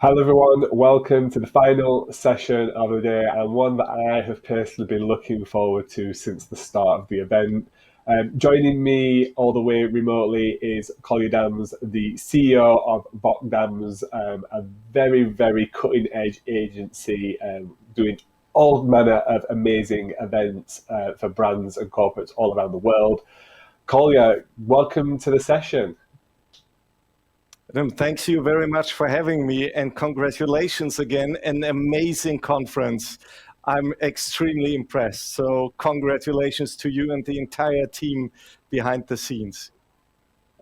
Hello, everyone. Welcome to the final session of the day, and one that I have personally been looking forward to since the start of the event. Joining me all the way remotely is Collier Dams, the CEO of Voc Dams, a very, very cutting edge agency doing all manner of amazing events for brands and corporates all around the world. Collier, welcome to the session. Adam, thanks you very much for having me, and congratulations again, an amazing conference. I'm extremely impressed. So congratulations to you and the entire team behind the scenes.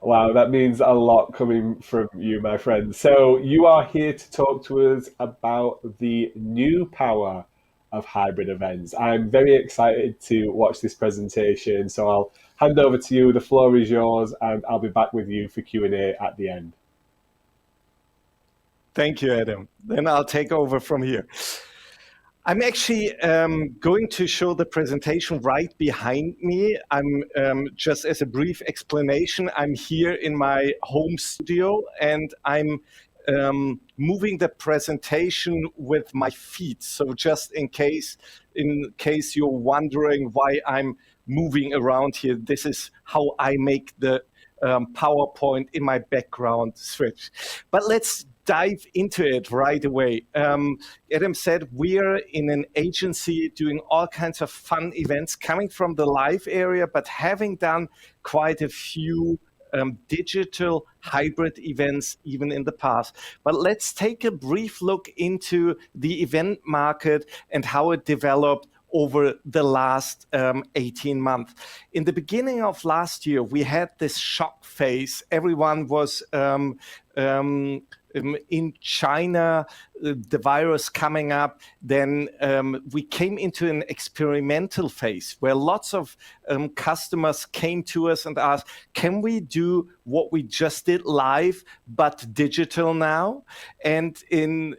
Wow, that means a lot coming from you, my friend. So, you are here to talk to us about the new power of hybrid events. I'm very excited to watch this presentation, so I'll hand over to you. The floor is yours, and I'll be back with you for Q&A at the end. Thank you, Adam. Then I'll take over from here. I'm actually going to show the presentation right behind me. I'm just as a brief explanation, I'm here in my home studio and I'm moving the presentation with my feet. So just in case you're wondering why I'm moving around here, this is how I make the PowerPoint in my background switch. But let's dive into it right away. Adam said we're in an agency doing all kinds of fun events coming from the live area, but having done quite a few digital hybrid events even in the past. But let's take a brief look into the event market and how it developed over the last 18 months. In the beginning of last year, we had this shock phase. Everyone was in China, the virus coming up, then we came into an experimental phase where lots of customers came to us and asked, can we do what we just did live, but digital now? And in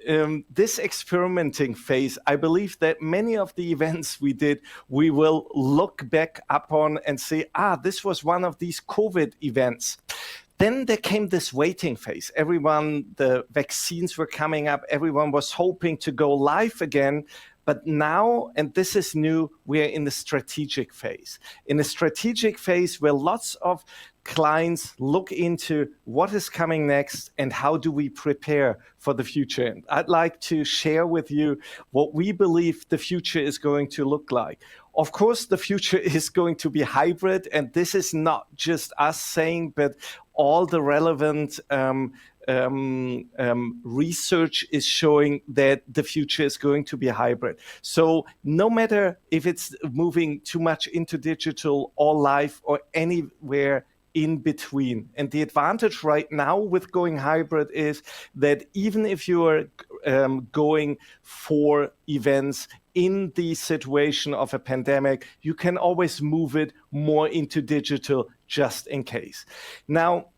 this experimenting phase, I believe that many of the events we did, we will look back upon and say, this was one of these COVID events. Then there came this waiting phase. The vaccines were coming up. Everyone was hoping to go live again. But now, and this is new, we're in the strategic phase. In a strategic phase where lots of clients look into what is coming next and how do we prepare for the future. And I'd like to share with you what we believe the future is going to look like. Of course, the future is going to be hybrid, and this is not just us saying, but all the relevant research is showing that the future is going to be hybrid. So no matter if it's moving too much into digital or live or anywhere in between. And the advantage right now with going hybrid is that even if you are going for events in the situation of a pandemic, you can always move it more into digital just in case. Now,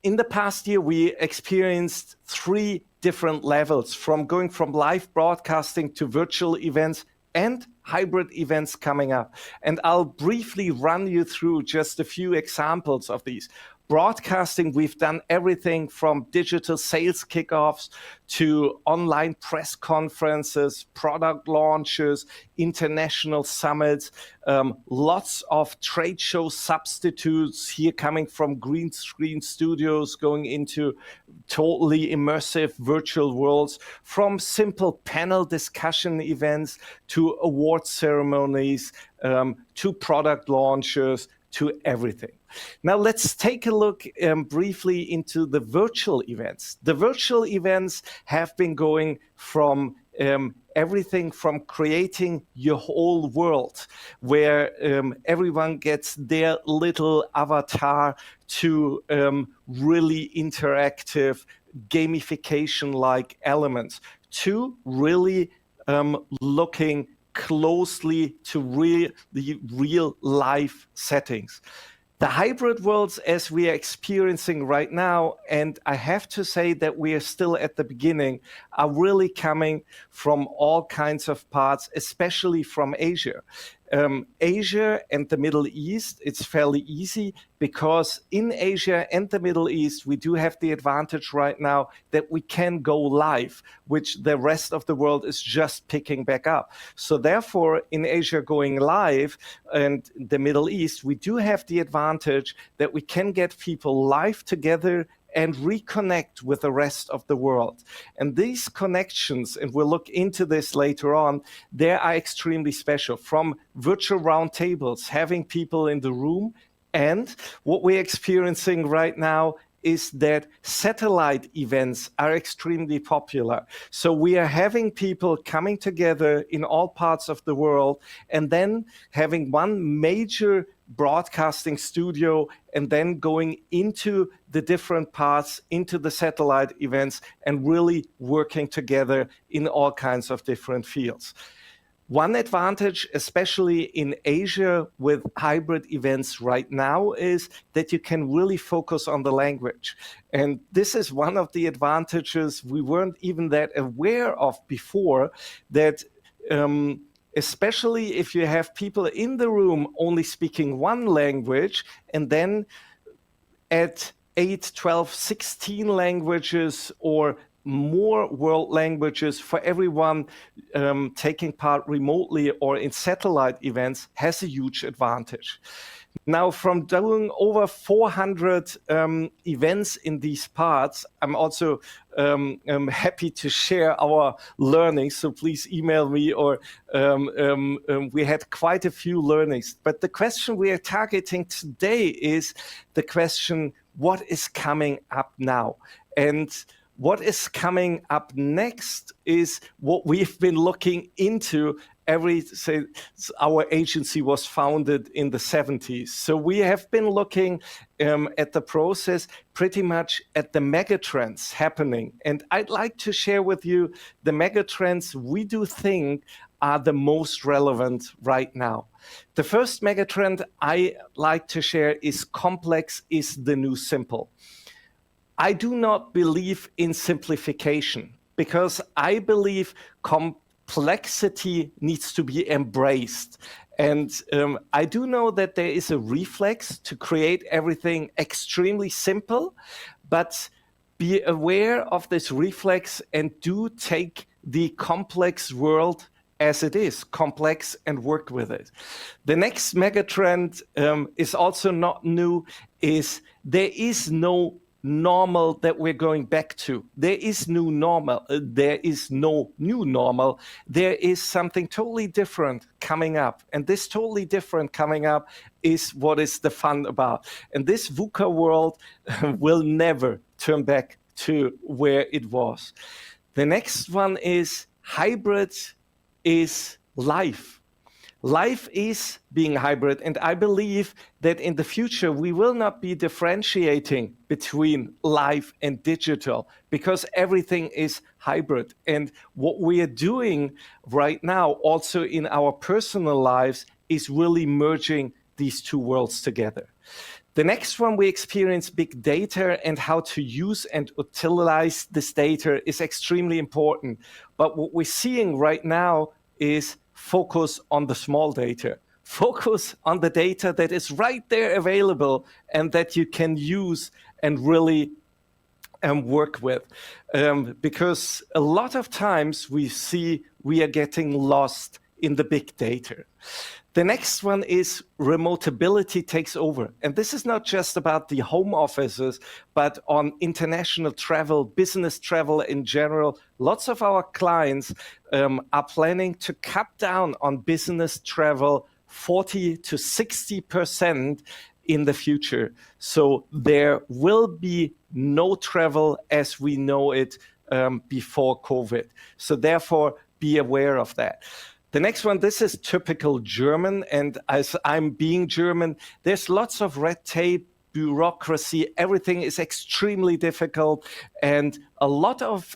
in the past year, we experienced 3 different levels from going from live broadcasting to virtual events and hybrid events coming up. And I'll briefly run you through just a few examples of these. Broadcasting, we've done everything from digital sales kickoffs to online press conferences, product launches, international summits, lots of trade show substitutes here coming from green screen studios going into totally immersive virtual worlds, from simple panel discussion events to award ceremonies, to product launches, to everything. Now let's take a look briefly into the virtual events. The virtual events have been going from everything from creating your whole world where everyone gets their little avatar to really interactive gamification-like elements to really looking closely to the real life settings. The hybrid worlds as we are experiencing right now, and I have to say that we are still at the beginning, are really coming from all kinds of parts, especially from Asia. Asia and the Middle East, it's fairly easy because in Asia and the Middle East, we do have the advantage right now that we can go live, which the rest of the world is just picking back up. So therefore, in Asia going live and the Middle East, we do have the advantage that we can get people live together and reconnect with the rest of the world. And these connections, and we'll look into this later on, they are extremely special, from virtual roundtables, having people in the room. And what we're experiencing right now is that satellite events are extremely popular. So we are having people coming together in all parts of the world and then having one major broadcasting studio and then going into the different parts, into the satellite events, and really working together in all kinds of different fields. One advantage, especially in Asia with hybrid events right now, is that you can really focus on the language. And this is one of the advantages we weren't even that aware of before, that especially if you have people in the room only speaking one language, and then at 8, 12, 16 languages or more world languages for everyone taking part remotely or in satellite events has a huge advantage. Now, from doing over 400 events in these parts, I'm also happy to share our learnings. So please email me, or we had quite a few learnings. But the question we are targeting today is the question, what is coming up now? And what is coming up next is what we've been looking into our agency was founded in the 70s. So we have been looking at the process pretty much at the megatrends happening. And I'd like to share with you the megatrends we do think are the most relevant right now. The first megatrend I like to share is complex is the new simple. I do not believe in simplification because I believe complexity needs to be embraced. And I do know that there is a reflex to create everything extremely simple, but be aware of this reflex and do take the complex world as it is, complex, and work with it. The next megatrend is also not new, is there is no normal that we're going back to. There is no normal. There is no new normal. There is something totally different coming up. And this totally different coming up is what is the fun about. And this VUCA world will never turn back to where it was. The next one is hybrid is life. Life is being hybrid, and I believe that in the future we will not be differentiating between live and digital because everything is hybrid. And what we are doing right now also in our personal lives is really merging these two worlds together. The next one, we experience big data, and how to use and utilize this data is extremely important. But what we're seeing right now is focus on the small data. Focus on the data that is right there available and that you can use and really work with. Because a lot of times we see we are getting lost in the big data. The next one is remotability takes over. And this is not just about the home offices, but on international travel, business travel in general. Lots of our clients are planning to cut down on business travel 40 to 60% in the future. So there will be no travel as we know it before COVID. So therefore, be aware of that. The next one, this is typical German, and as I'm being German, there's lots of red tape, bureaucracy, everything is extremely difficult, and a lot of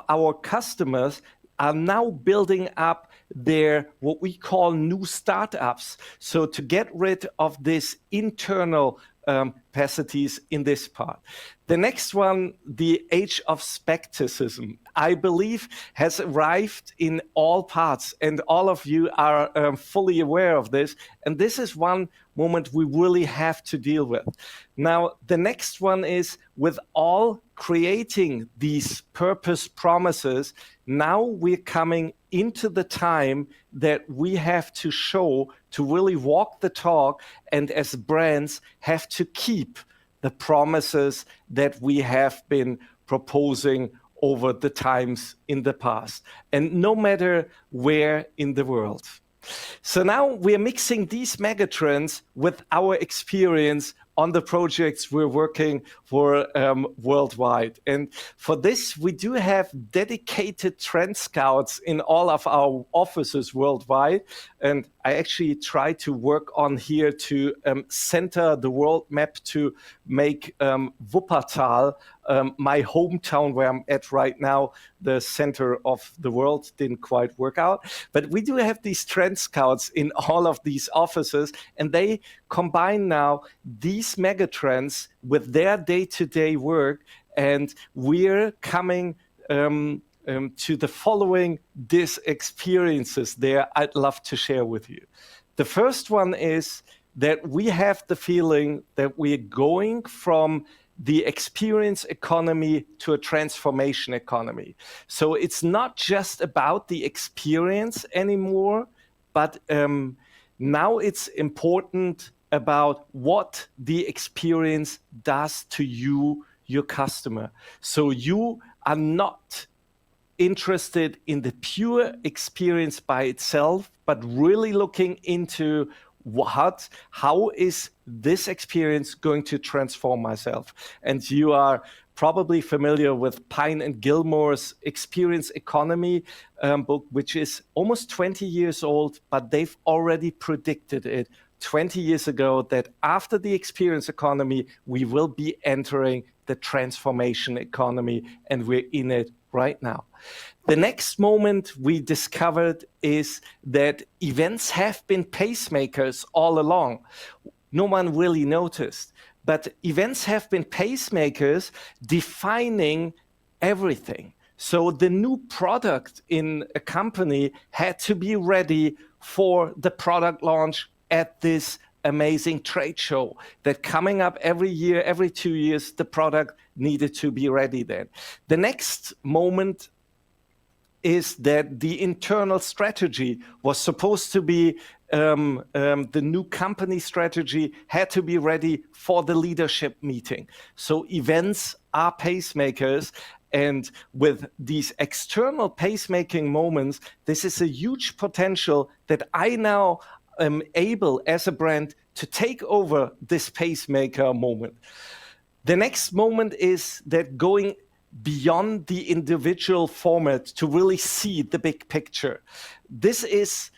our customers are now building up their what we call new startups. So to get rid of this internal capacities in this part. The next one, the age of skepticism. I believe, has arrived in all parts, and all of you are fully aware of this. And this is one moment we really have to deal with. Now, the next one is, with all creating these purpose promises, now we're coming into the time that we have to show, to really walk the talk, and as brands have to keep the promises that we have been proposing over the times in the past, and no matter where in the world. So now we're mixing these megatrends with our experience on the projects we're working for worldwide. And for this, we do have dedicated trend scouts in all of our offices worldwide. And I actually try to work on here to center the world map to make Wuppertal, my hometown where I'm at right now, the center of the world. Didn't quite work out. But we do have these trend scouts in all of these offices, and they combine now these megatrends with their day-to-day work, and we're coming to the following experiences there I'd love to share with you. The first one is that we have the feeling that we're going from the experience economy to a transformation economy. So it's not just about the experience anymore, but now it's important about what the experience does to you, your customer. So you are not interested in the pure experience by itself, but really looking into how is this experience going to transform myself? And you are probably familiar with Pine and Gilmore's Experience Economy book, which is almost 20 years old, but they've already predicted it 20 years ago that after the experience economy, we will be entering the transformation economy, and we're in it right now. The next moment we discovered is that events have been pacemakers all along. No one really noticed, but events have been pacemakers defining everything. So the new product in a company had to be ready for the product launch at this amazing trade show that coming up every year, every 2 years, the product needed to be ready then. The next moment is that the internal strategy was supposed to be the new company strategy had to be ready for the leadership meeting. So events are pacemakers, and with these external pacemaking moments, this is a huge potential that I now am able as a brand to take over this pacemaker moment. The next moment is that going beyond the individual format to really see the big picture. This is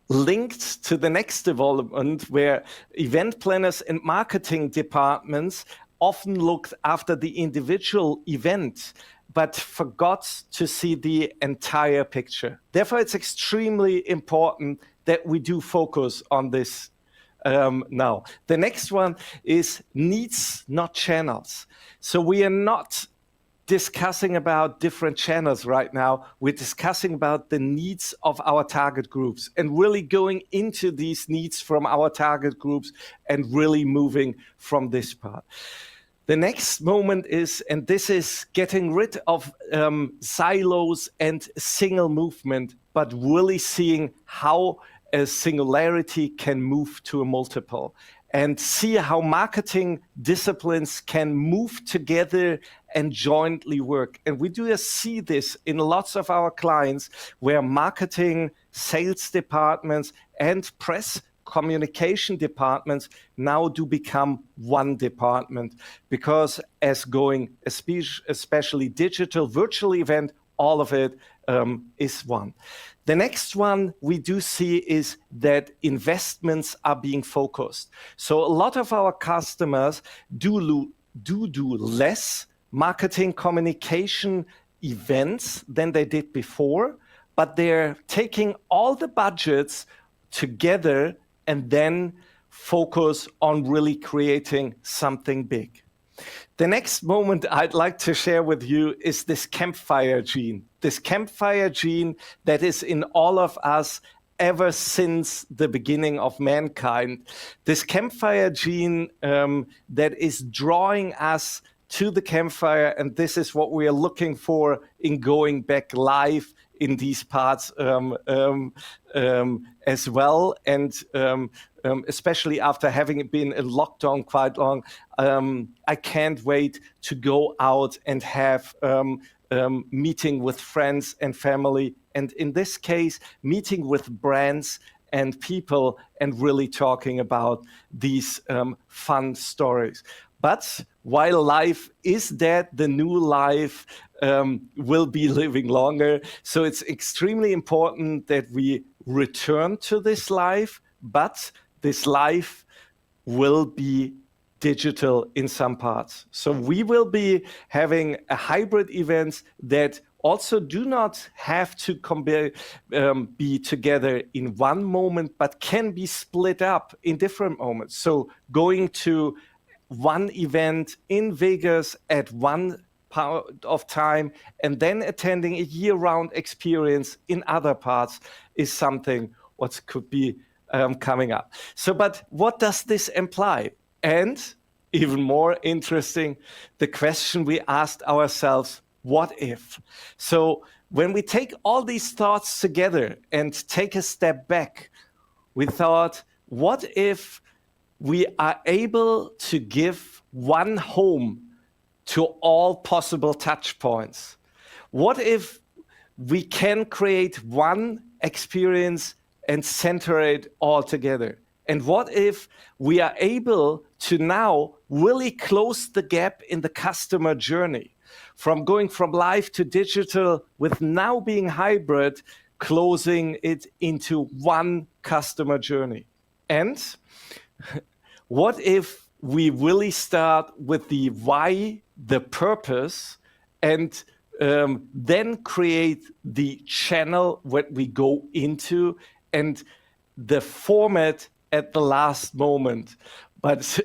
linked to the next development where event planners and marketing departments often looked after the individual event, but forgot to see the entire picture. Therefore, it's extremely important that we do focus on this now. The next one is needs, not channels. So we are not discussing about different channels right now. We're discussing about the needs of our target groups and really going into these needs from our target groups and really moving from this part. The next moment is, and this is getting rid of silos and single movement, but really seeing how a singularity can move to a multiple, and see how marketing disciplines can move together and jointly work. And we do see this in lots of our clients where marketing, sales departments, and press communication departments now do become one department, because as going, especially digital, virtual event, all of it is one. The next one we do see is that investments are being focused. So a lot of our customers do less marketing communication events than they did before, but they're taking all the budgets together and then focus on really creating something big. The next moment I'd like to share with you is this campfire gene. This campfire gene that is in all of us ever since the beginning of mankind. This campfire gene that is drawing us to the campfire, and this is what we are looking for in going back live in these parts as well. And especially after having been in lockdown quite long, I can't wait to go out and have meeting with friends and family. And in this case, meeting with brands and people and really talking about these fun stories. But while life is dead, the new life will be living longer. So it's extremely important that we return to this life, but this life will be digital in some parts. So we will be having a hybrid events that also do not have to be together in one moment, but can be split up in different moments. So going to one event in Vegas at one part of time and then attending a year-round experience in other parts is something what could be coming up. So, but what does this imply? And even more interesting, the question we asked ourselves, what if? So when we take all these thoughts together and take a step back, we thought, what if we are able to give one home to all possible touch points? What if we can create one experience and center it all together? And what if we are able to now really close the gap in the customer journey from going from live to digital with now being hybrid, closing it into one customer journey? And what if we really start with the why, the purpose, and then create the channel what we go into and the format at the last moment? But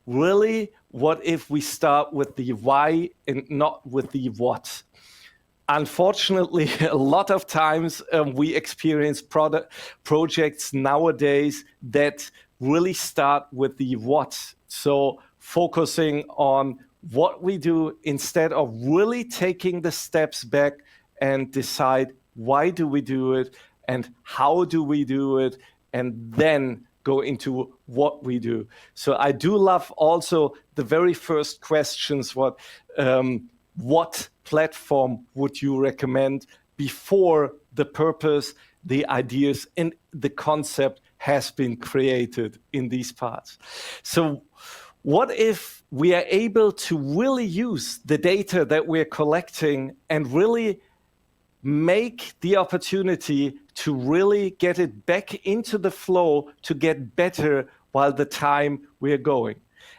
really, what if we start with the why and not with the what? Unfortunately, a lot of times we experience projects nowadays that really start with the what. So focusing on what we do instead of really taking the steps back and decide why do we do it and how do we do it, and then go into what we do. So I do love also the very first questions, what platform would you recommend before the purpose, the ideas, and the concept has been created in these parts. So what if we are able to really use the data that we're collecting and really make the opportunity to really get it back into the flow to get better while the time we're going?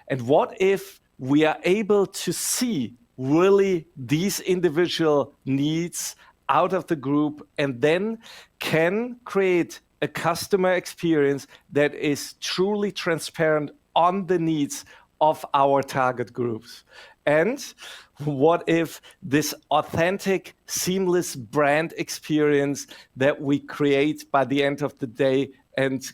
And what if we are able to see really these individual needs out of the group and then can create a customer experience that is truly transparent on the needs of our target groups? And what if this authentic, seamless brand experience that we create by the end of the day and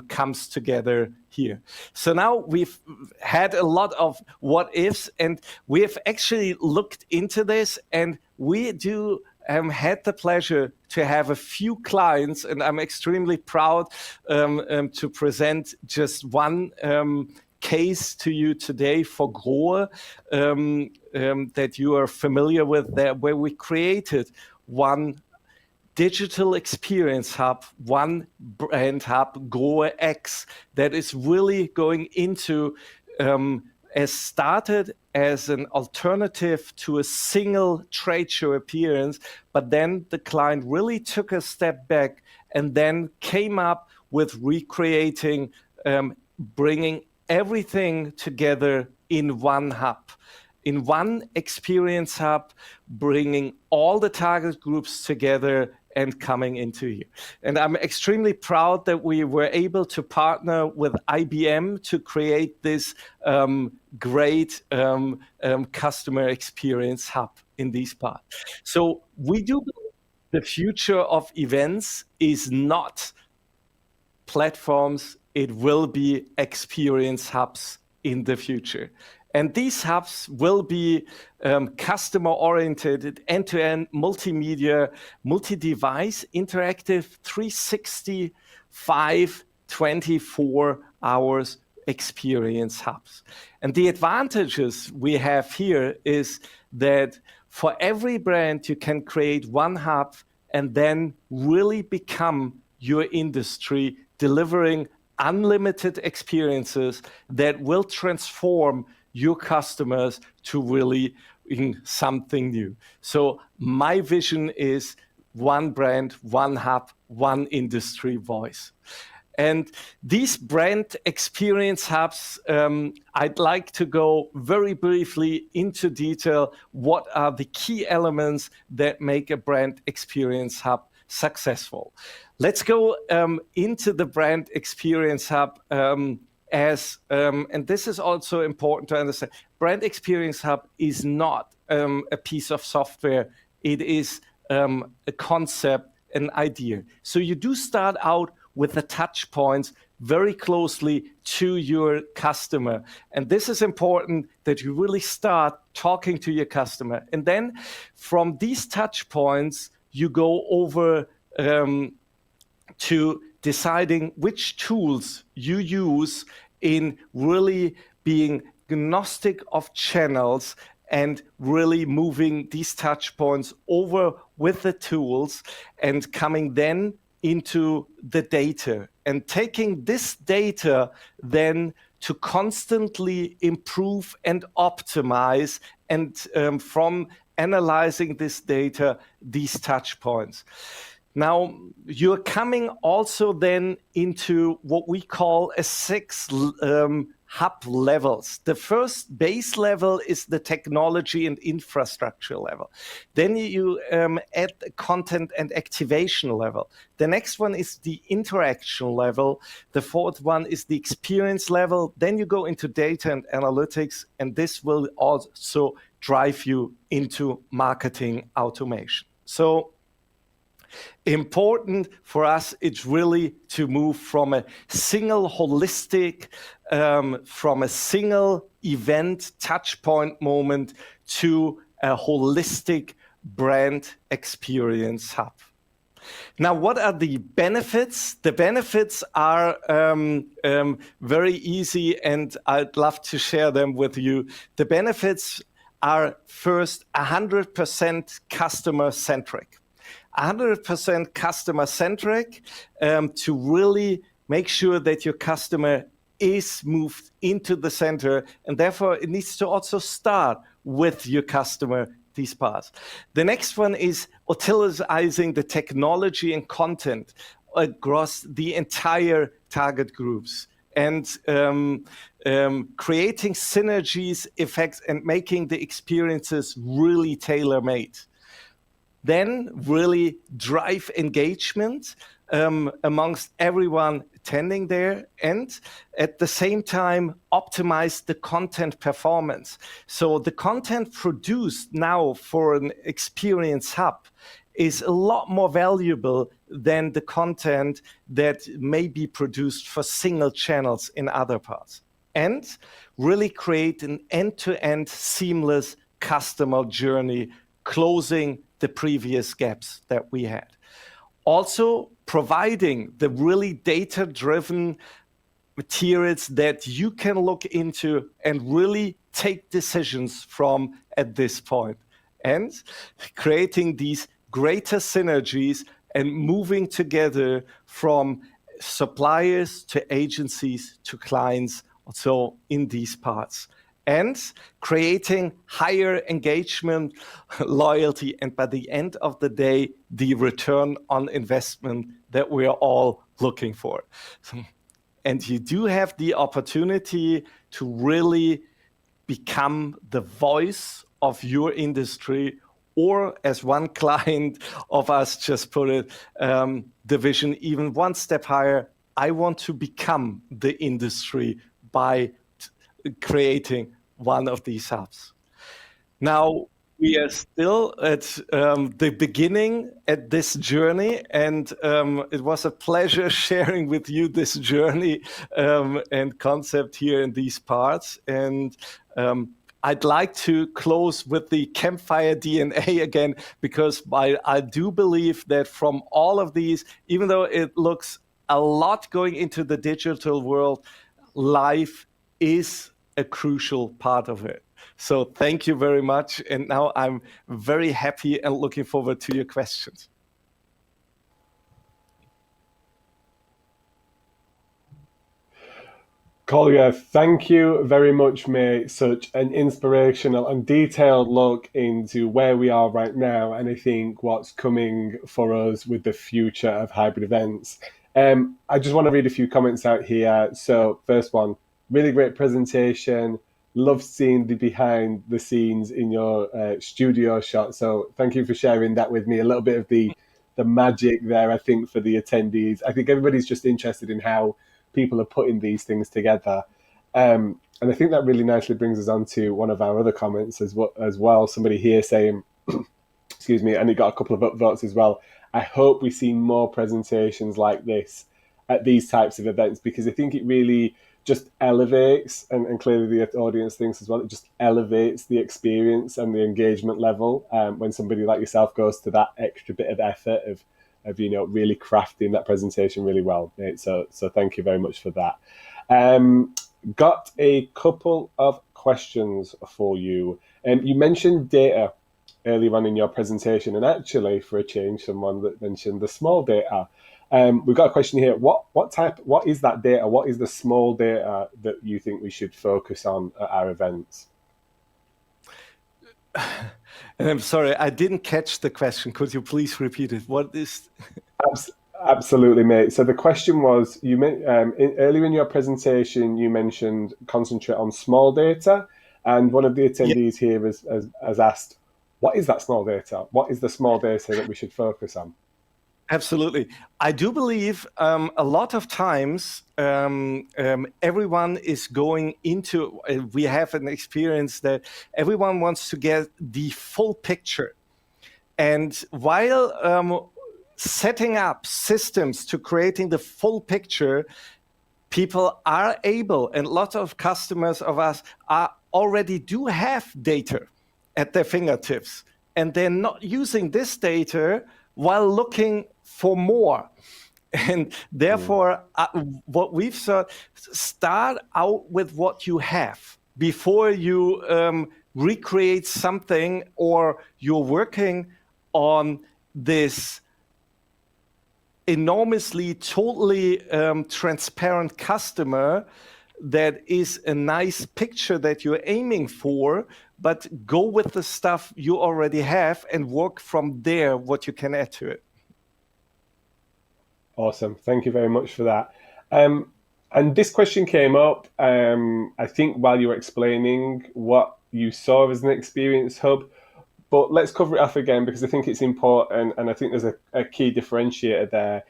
comes together here? So now we've had a lot of what ifs, and we have actually looked into this, and we do had the pleasure to have a few clients, and I'm extremely proud to present just one case to you today for Grohe that you are familiar with, there, where we created one digital experience hub, one brand hub, Grohe X, that is really going into as started as an alternative to a single trade show appearance, but then the client really took a step back and then came up with recreating, bringing everything together in one hub, in one experience hub, bringing all the target groups together and coming into here. And I'm extremely proud that we were able to partner with IBM to create this great customer experience hub in these parts. So we do believe the future of events is not platforms, it will be experience hubs in the future. And these hubs will be customer-oriented, end-to-end, multimedia, multi-device, interactive, 365, 24 hours experience hubs. And the advantages we have here is that for every brand, you can create one hub and then really become your industry, delivering unlimited experiences that will transform your customers to really in something new. So my vision is one brand, one hub, one industry voice. And these brand experience hubs, I'd like to go very briefly into detail. What are the key elements that make a brand experience hub successful? Let's go into the brand experience hub and this is also important to understand. Brand experience hub is not a piece of software. It is a concept, an idea. So you do start out with the touch points very closely to your customer. And this is important that you really start talking to your customer. And then from these touch points, you go over to deciding which tools you use in really being agnostic of channels and really moving these touch points over with the tools and coming then into the data and taking this data then to constantly improve and optimize and from analyzing this data, these touch points. Now, you're coming also then into what we call a 6 hub levels. The first base level is the technology and infrastructure level. Then you add the content and activation level. The next one is the interaction level. The fourth one is the experience level. Then you go into data and analytics, and this will also drive you into marketing automation. So important for us, it's really to move from a single holistic, from a single event touch point moment to a holistic brand experience hub. Now, what are the benefits? The benefits are very easy, and I'd love to share them with you. The benefits are first 100% customer-centric. 100% customer-centric to really make sure that your customer is moved into the center, and therefore it needs to also start with your customer, these parts. The next one is utilizing the technology and content across the entire target groups and creating synergies, effects, and making the experiences really tailor-made. Then really drive engagement amongst everyone attending there, and at the same time optimize the content performance. So the content produced now for an experience hub is a lot more valuable than the content that may be produced for single channels in other parts. And really create an end-to-end seamless customer journey, closing the previous gaps that we had. Also providing the really data-driven materials that you can look into and really take decisions from at this point. And creating these greater synergies and moving together from suppliers to agencies to clients also in these parts. And creating higher engagement, loyalty, and by the end of the day, the return on investment that we are all looking for. And you do have the opportunity to really become the voice of your industry or as one client of us just put it, the vision even one step higher. I want to become the industry by creating one of these hubs. Now, we are still at the beginning at this journey, and it was a pleasure sharing with you this journey and concept here in these parts. And I'd like to close with the campfire DNA again, because I do believe that from all of these, even though it looks a lot going into the digital world, life is a crucial part of it. So thank you very much. And now I'm very happy and looking forward to your questions. Kolja, thank you very much, mate. Such an inspirational and detailed look into where we are right now, and I think what's coming for us with the future of hybrid events. I just want to read a few comments out here. So, first one, really great presentation. Love seeing the behind the scenes in your studio shot. So, thank you for sharing that with me. A little bit of the magic there, I think, for the attendees. I think everybody's just interested in how people are putting these things together. And I think that really nicely brings us on to one of our other comments as well. Somebody here saying, excuse me, and it got a couple of upvotes as well. I hope we see more presentations like this at these types of events, because I think it really just elevates, and clearly the audience thinks as well, it just elevates the experience and the engagement level when somebody like yourself goes to that extra bit of effort of really crafting that presentation really well. So thank you very much for that. Got a couple of questions for you. You mentioned data earlier on in your presentation, and actually, for a change, someone that mentioned the small data. We've got a question here. What is that data? What is the small data that you think we should focus on at our events? And I'm sorry, I didn't catch the question. Could you please repeat it? What is? Absolutely, mate. So the question was, earlier in your presentation, you mentioned concentrate on small data, and one of the attendees here has asked, what is that small data? What is the small data that we should focus on? Absolutely. I do believe a lot of times everyone is going into, we have an experience that everyone wants to get the full picture. And while setting up systems to creating the full picture, people are able, and lots of customers of us already do have data at their fingertips. And they're not using this data while looking for more. And therefore, what we've said, start out with what you have before you recreate something, or you're working on this enormously, totally transparent customer that is a nice picture that you're aiming for, but go with the stuff you already have and work from there what you can add to it. Awesome. Thank you very much for that. And this question came up, I think, while you were explaining what you saw as an experience hub. But let's cover it off again, because I think it's important, and I think there's a key differentiator there.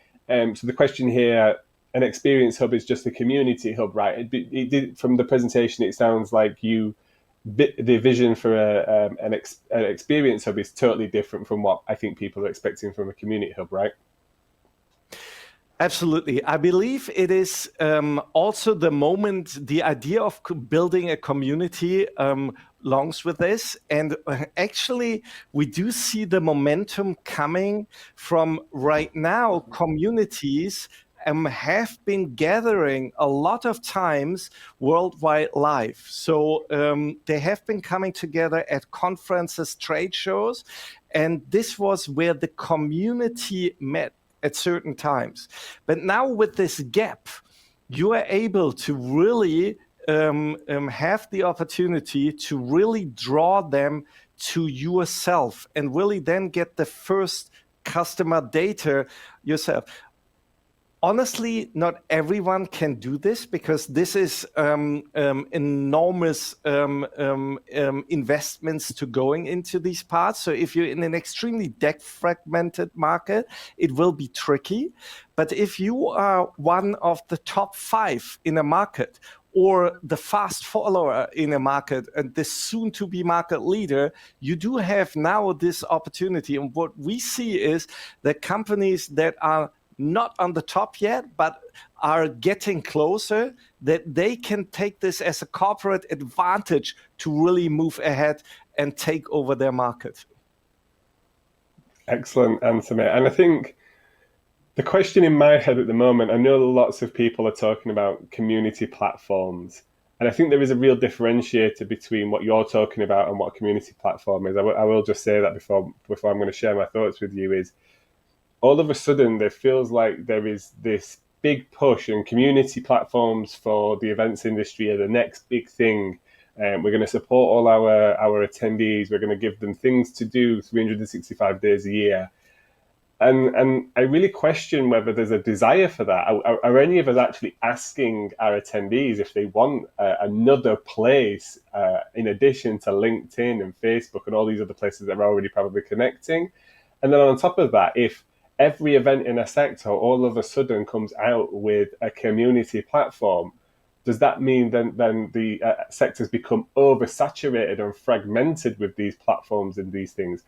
So the question here, an experience hub is just a community hub, right? It did, from the presentation, it sounds like the vision for an experience hub is totally different from what I think people are expecting from a community hub, right? Absolutely. I believe it is also the moment, the idea of building a community longs with this. And actually, we do see the momentum coming from right now. Communities have been gathering a lot of times worldwide live. So they have been coming together at conferences, trade shows, and this was where the community met at certain times. But now with this gap, you are able to really have the opportunity to really draw them to yourself and really then get the first customer data yourself. honestly, not everyone can do this because this is enormous investments to going into these parts. So if you're in an extremely fragmented market, it will be tricky. But if you are one of the top 5 in a market, or the fast follower in a market and the soon to be market leader, you do have now this opportunity. And what we see is that companies that are not on the top yet, but are getting closer, that they can take this as a corporate advantage to really move ahead and take over their market. Excellent answer, mate. And I think the question in my head at the moment, I know lots of people are talking about community platforms. And I think there is a real differentiator between what you're talking about and what a community platform is. I will just say that before I'm going to share my thoughts with you is, all of a sudden there feels like there is this big push, and community platforms for the events industry are the next big thing. We're going to support all our attendees. We're going to give them things to do 365 days a year. And I really question whether there's a desire for that. Are any of us actually asking our attendees if they want another place in addition to LinkedIn and Facebook and all these other places that are already probably connecting? And then on top of that, if every event in a sector all of a sudden comes out with a community platform, does that mean then the sectors become oversaturated and fragmented with these platforms and these things?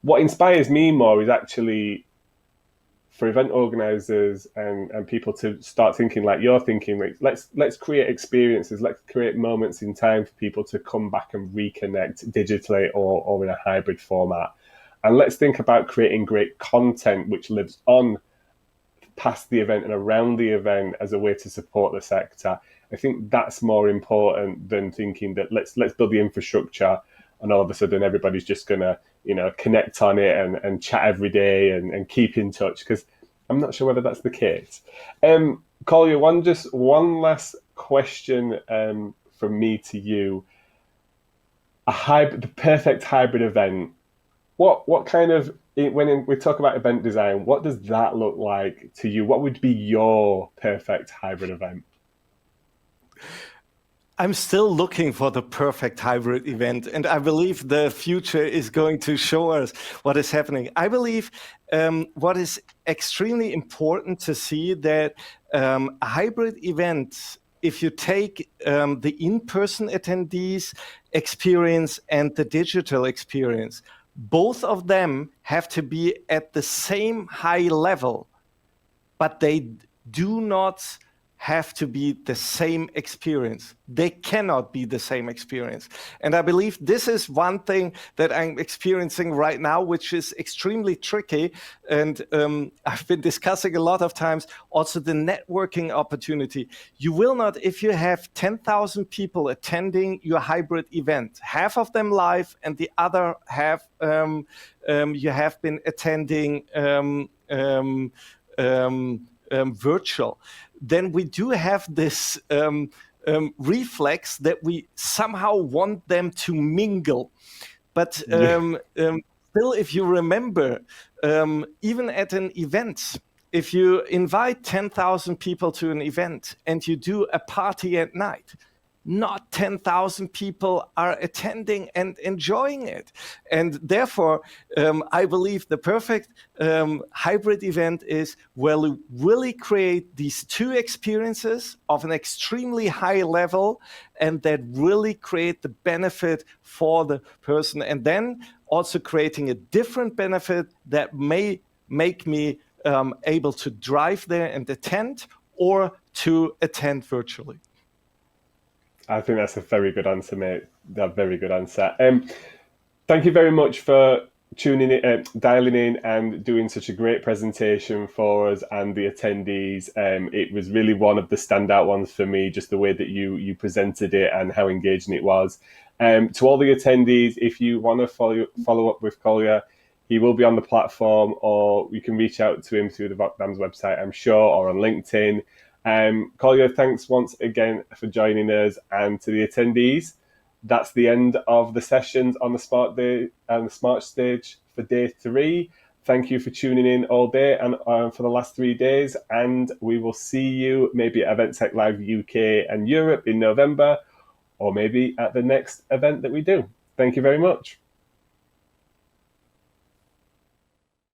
What inspires me more is actually for event organizers and people to start thinking like you're thinking. Like, let's create experiences, let's create moments in time for people to come back and reconnect digitally or in a hybrid format. And let's think about creating great content which lives on past the event and around the event as a way to support the sector. I think that's more important than thinking that let's build the infrastructure and all of a sudden everybody's just going to, connect on it and chat every day and keep in touch, because I'm not sure whether that's the case. Collier, one last question from me to you. The perfect hybrid event. What kind of, when we talk about event design, what does that look like to you? What would be your perfect hybrid event? I'm still looking for the perfect hybrid event, and I believe the future is going to show us what is happening. I believe what is extremely important to see that a hybrid event, if you take the in-person attendees experience and the digital experience, both of them have to be at the same high level, but they do not have to be the same experience. They cannot be the same experience. And I believe this is one thing that I'm experiencing right now, which is extremely tricky. And I've been discussing a lot of times also the networking opportunity. You will not, if you have 10,000 people attending your hybrid event, half of them live and the other half you have been attending virtual, then we do have this reflex that we somehow want them to mingle. But still, if you remember, even at an event, if you invite 10,000 people to an event and you do a party at night, not 10,000 people are attending and enjoying it. And therefore, I believe the perfect hybrid event is where we really create these two experiences of an extremely high level and that really create the benefit for the person. And then also creating a different benefit that may make me able to drive there and attend or to attend virtually. I think that's a very good answer, mate. A very good answer. Thank you very much for tuning in, dialing in, and doing such a great presentation for us and the attendees. It was really one of the standout ones for me, just the way that you presented it and how engaging it was. To all the attendees, if you want to follow up with Collier, he will be on the platform, or you can reach out to him through the VOCDAM's website, I'm sure, or on LinkedIn. Collier, thanks once again for joining us, and to the attendees, that's the end of the sessions on the Smart Stage for day 3. thank you for tuning in all day and for the last 3 days. And we will see you maybe at Event Tech Live UK and Europe in November, or maybe at the next event that we do. Thank you very much.